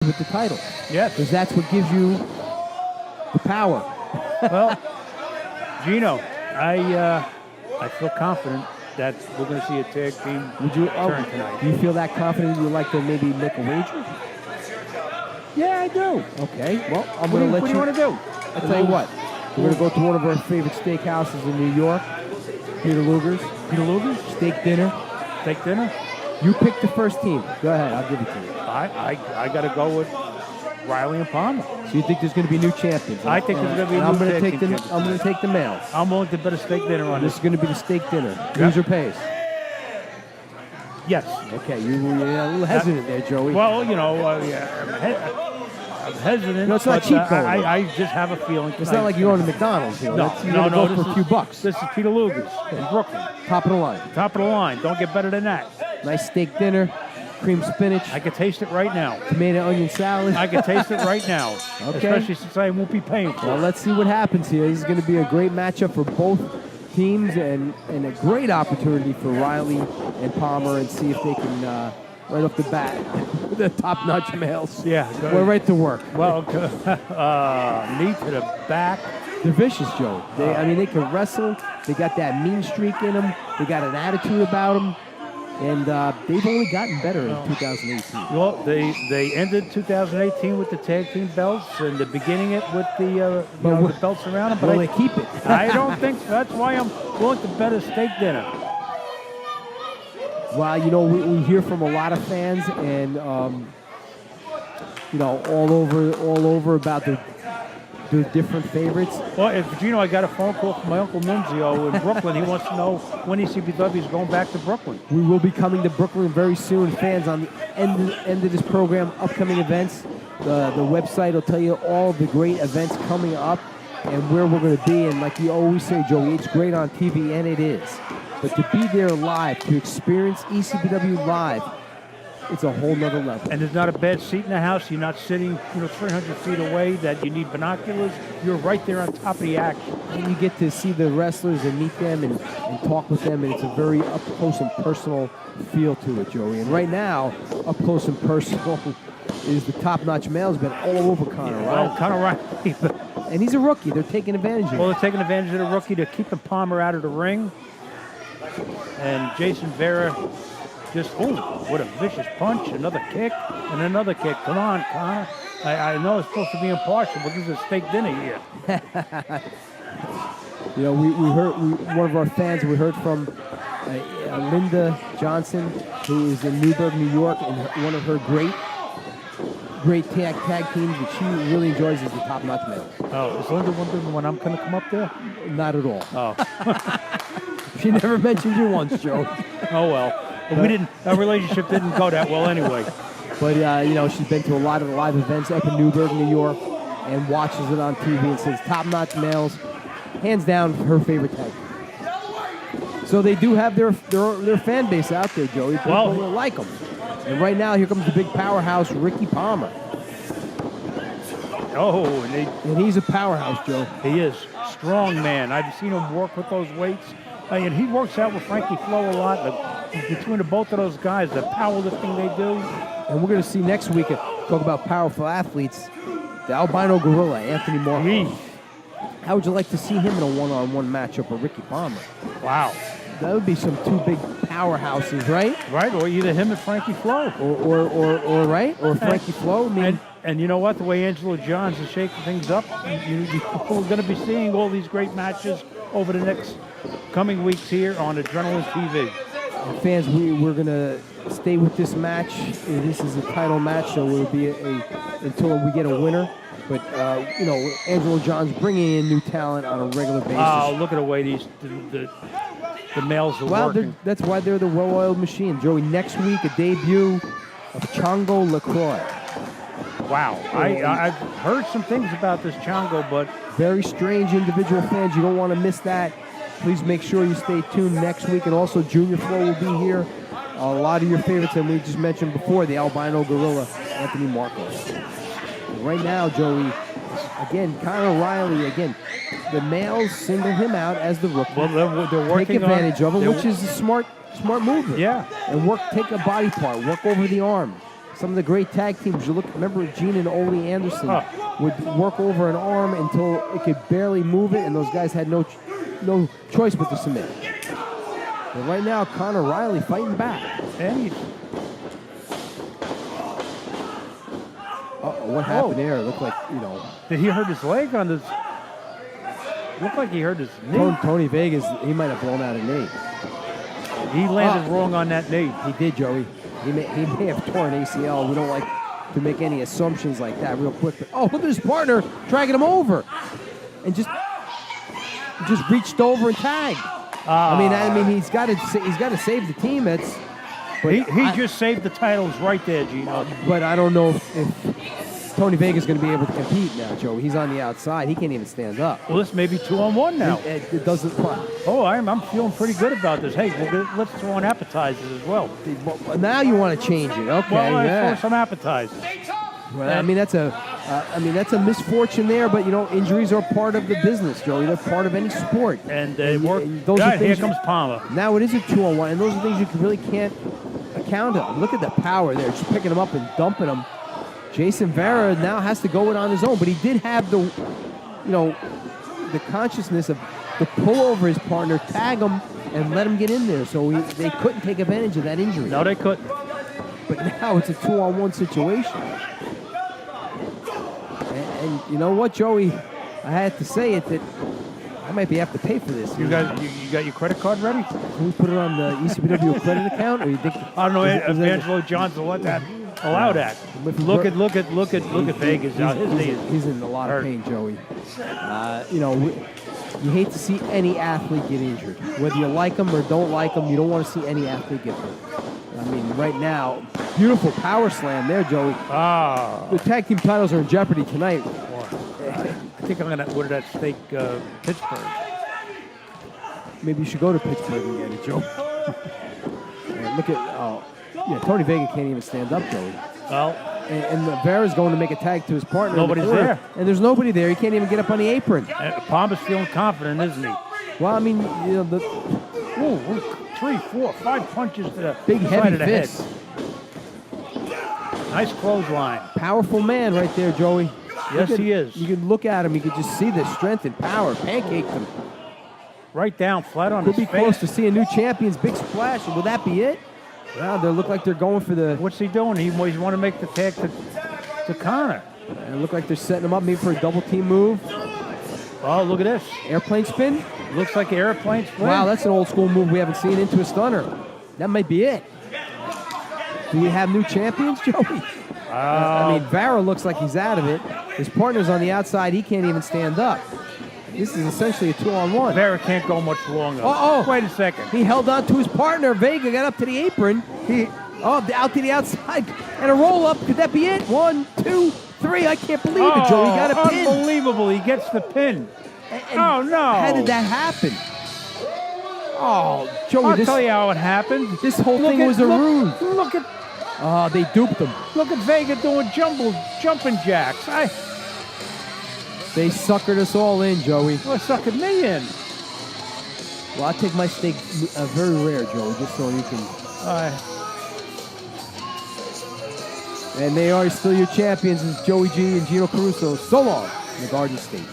with the title. Yes. Because that's what gives you the power. Well, Gino, I feel confident that we're going to see a tag team turn tonight. Do you feel that confident you'd like to maybe make a wager? Yeah, I do. Okay. Well, I'm going to let you. What do you want to do? I'll tell you what. We're going to go to one of our favorite steakhouses in New York, Peter Luger's. Peter Luger's? Steak dinner. Steak dinner? You pick the first team. Go ahead. I'll give it to you. I got to go with Reilly and Palmer. So you think there's going to be new champions? I think there's going to be I'm new going to tag take team the. champions. I'm going to take the males. I'm willing to bet a steak dinner on This this. is going to be the steak dinner. Loser pays. Yes. Okay, you're a little hesitant there, Joey. Well, you know, I'm hesitant. No, it's not but, cheap going. I just have a feeling. It's not like you're going to McDonald's. You know? No, Go this for a few bucks. This is Peter Luger's in Brooklyn. Top of the line. Top of the line. Don't get better than that. Nice steak dinner, cream spinach. I can taste it right now. Tomato onion salad. I can taste it right now. Okay. Especially since I won't be paying for it. Well, let's see what happens here. This is going to be a great matchup for both teams and a great opportunity for Reilly and Palmer and see if they can, right off the bat, the top-notch males. Yeah. We're right to work. Well, knee to the back. They're vicious, Joe. They can wrestle. They got that mean streak in them. They got an attitude about them. And they've only gotten better in 2018. Well, they ended 2018 with the tag team belts and the beginning it with the the belts around them. But they keep it? I don't think so. That's why I'm willing to bet a steak dinner. Well, you know, we hear from a lot of fans and you know, all over about their different favorites. Well, Gino, I got a phone call from my Uncle Nunzio in Brooklyn. He wants to know when ECPW is going back to Brooklyn. We will be coming to Brooklyn very soon. Fans, on the end of this program, upcoming events, the website will tell you all the great events coming up and where we're going to be. And like we always say, Joey, it's great on TV, and it is. But to be there live, to experience ECPW live, it's a whole nother level. And there's not a bad seat in the house. You're not sitting, 300 feet away that you need binoculars. You're right there on top of the action. And you get to see the wrestlers and meet them and talk with them, and it's a very up close and personal feel to it, Joey. And right now, up close and personal is the top-notch male's been all over Conor Reilly. Well, Conor Reilly. And he's a rookie. They're taking advantage of it. Well, they're taking advantage of the rookie to keep Palmer out of the ring. And Jason Vera just, what a vicious punch. Another kick and another kick. Come on, Conor. I know it's supposed to be impartial, but this is a steak dinner here. You know, we heard one of our fans, we heard from Linda Johnson, who is in Newburgh, New York, and one of her great tag teams that she really enjoys is the Top Notch Males. Oh, is Linda wondering when I'm going to come up there? Not at all. Oh. She never mentioned you once, Joe. Oh, well. Our relationship didn't go that well anyway. But, you know, she's been to a lot of the live events up in Newburgh, New York, and watches it on TV and says Top Notch Males, hands down, her favorite tag. So they do have their fan base out there, Joey. People like them. And right now, here comes the big powerhouse, Ricky Palmer. Oh, and he's a powerhouse, Joe. He is. Strong man. I've seen him work with those weights. And he works out with Frankie Flo a lot. Between the both of those guys, the powerlifting they do. And we're going to see next week, talk about powerful athletes, the albino gorilla, Anthony Marco. How would you like to see him in a one-on-one matchup with Ricky Palmer? Wow. That would be some two big powerhouses, right? Right, or either him or Frankie Flo. Or Frankie Flo. And you know what? The way Angelo Johns is shaking things up, we're going to be seeing all these great matches over the next coming weeks here on Adrenaline TV. And fans, we're going to stay with this match. This is a title match, so it will be until we get a winner. But, you know, Angelo Johns bringing in new talent on a regular basis. Oh, look at the way the males are working. That's why they're the well-oiled machine. Joey, next week, a debut of Chongo LaCroix. Wow. I've heard some things about this Chongo, but... Very strange individual fans. You don't want to miss that. Please make sure you stay tuned next week. And also, Junior Flo will be here. A lot of your favorites, and we just mentioned before, the albino gorilla, Anthony Marco. Right now, Joey, again, Conor Reilly, again, the males single him out as the rookie. Well, they're working Take advantage of it, which is a smart movement. Yeah. And take a body part, work over the arm. some of the great tag teams. You look, remember Gene and Ole Anderson would work over an arm until it could barely move it, and those guys had no choice but to submit. But right now, Connor Reilly fighting back. And What happened there? It looked like, did he hurt his leg on this? Looked like he hurt his knee. Tony Vegas, he might have blown out a knee. He landed wrong on that knee. He did, Joey. He may have torn ACL. We don't like to make any assumptions like that real quick. But, look at his partner dragging him over. And just reached over and tagged. I mean, he's got to save the team. He just saved the titles right there, Gino. But I don't know if Tony Vega's going to be able to compete now, Joey. He's on the outside. He can't even stand up. Well, this may be 2-on-1 now. It doesn't. I'm feeling pretty good about this. Hey, let's throw in appetizers as well. Now you want to change it, okay? Well, let's throw some appetizers. Well, I mean that's a misfortune there, but injuries are part of the business, Joey. They're part of any sport. And they work. Here comes Palmer. Now it is a 2-on-1, and those are things you really can't account of. Look at the power there, just picking him up and dumping him. Jason Vera now has to go it on his own, but he did have the consciousness of to pull over his partner, tag him, and let him get in there. So they couldn't take advantage of that injury. No, they couldn't. But now it's a 2-on-1 situation. And you know what, Joey? I had to say it that I might have to pay for this. You got your credit card ready? Can we put it on the ECPW credit account, or you think? I don't know. Evangelo Johnson let that allow that. Look at Vegas. He's in a lot of pain, Joey. You hate to see any athlete get injured, whether you like them or don't like them. You don't want to see any athlete get hurt. I mean, right now, beautiful power slam there, Joey. The tag team titles are in jeopardy tonight. I think I'm going to order that steak, Pittsburgh. Maybe you should go to Pittsburgh and get it, Joe. Look at, Tony Vega can't even stand up, Joey. Well, and Vera's going to make a tag to his partner. Nobody's there. And there's nobody there. He can't even get up on the apron. Palmer's feeling confident, isn't he? Well, I mean, 3, 4, 5 punches to the big side heavy of the fists. Head. Nice clothesline. Powerful man right there, Joey. Yes, he is. You can look at him. You can just see the strength and power. Pancaked him. Right down, flat on his face. Could be close to seeing new champions. Big splash. Will that be it? Well, they look like they're going for the... What's he doing? He want to make the tag to Connor. It look like they're setting him up maybe for a double team move. Oh, look at this. Airplane spin? Looks like an airplane spin. Wow, that's an old school move we haven't seen into a stunner. That might be it. Do we have new champions, Joey? I mean, Vera looks like he's out of it. His partner's on the outside. He can't even stand up. This is essentially a 2-on-1. Vera can't go much longer. Wait a second. He held on to his partner. Vega got up to the apron. Out to the outside. And a roll-up. Could that be it? 1, 2, 3. I can't believe it, Joe. He got a pin. Unbelievable. He gets the pin. No. How did that happen? Joey, I'll tell you how it happened. This whole thing was a ruse. Look at... they duped him. Look at Vega doing jumping jacks. They suckered us all in, Joey. Well, suckered me in. Well, I'll take my steak very rare, Joey, just so you can... And they are still your champions, is Joey G and Gino Caruso. So long in the Garden State.